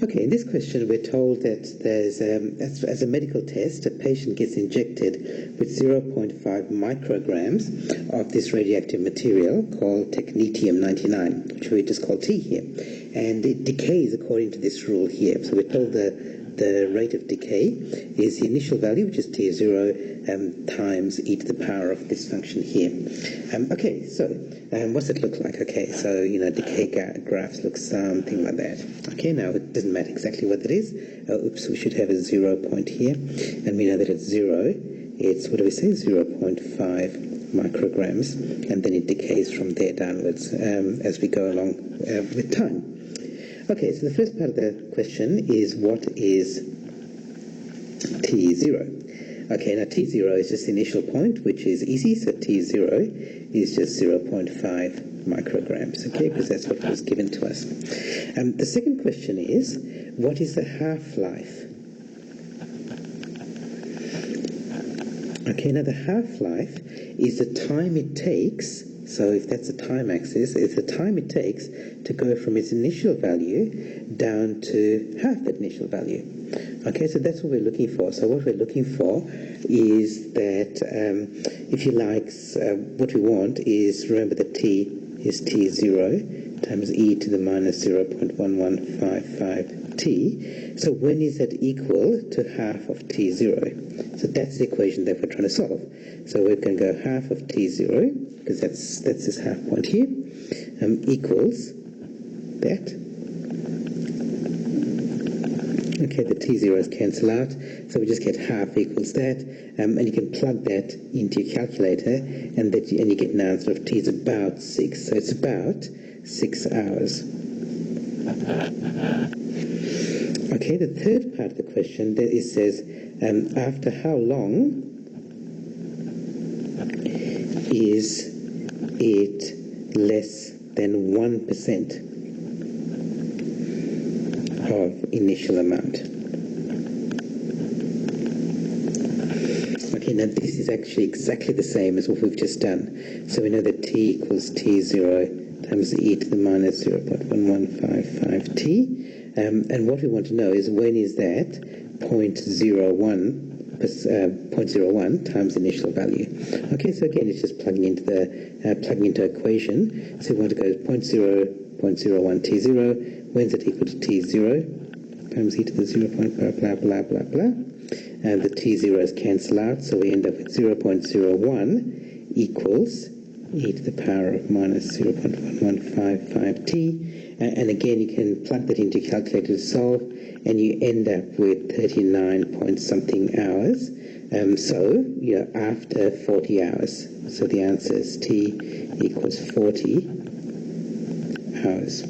Okay, in this question we're told that there's, as a medical test, a patient gets injected with 0.5 micrograms of this radioactive material called technetium-99, which we just call T here. And it decays according to this rule here. So we're told the rate of decay is the initial value, which is T0, times e to the power of this function here. Okay, so what's it look like? Okay, so, decay graphs look something like that. Okay, now it doesn't matter exactly what it is. Oops, we should have a 0 point here. And we know that it's 0. It's, what do we say, 0.5 micrograms. And then it decays from there downwards as we go along with time. Okay, so the first part of the question is, what is T0? Okay, now T0 is just the initial point, which is easy, so T0 is just 0.5 micrograms, okay, because that's what was given to us. The second question is, what is the half-life? Okay, now the half-life is the time it takes, so if that's the time axis, it's the time it takes to go from its initial value down to half that initial value. Okay, so that's what we're looking for. So what we're looking for is that, if you like, what we want is, remember that T is T0 times e to the minus 0.1155 T. So when is that equal to half of T0? So that's the equation that we're trying to solve. So we can go half of T0, because that's this half point here, equals that. Okay, the T0s cancel out, so we just get half equals that, and you can plug that into your calculator, and you get an answer of T is about 6, so it's about 6 hours. Okay, the third part of the question, it says, after how long is it less than 1% of initial amount? Okay, now this is actually exactly the same as what we've just done. So we know that T equals T0 times e to the minus 0.1155 T. And what we want to know is, when is that 0.01 times initial value? Okay, so again, it's just plugging into the equation. So we want to go 0.01 T0. When's it equal to T0 times e to the 0. Blah blah blah blah blah. And the T0s cancel out, so we end up with 0.01 equals e to the power of minus 0.1155 T. And again, you can plug that into your calculator to solve, and you end up with 39 point something hours. So, after 40 hours. So the answer is T equals 40 hours.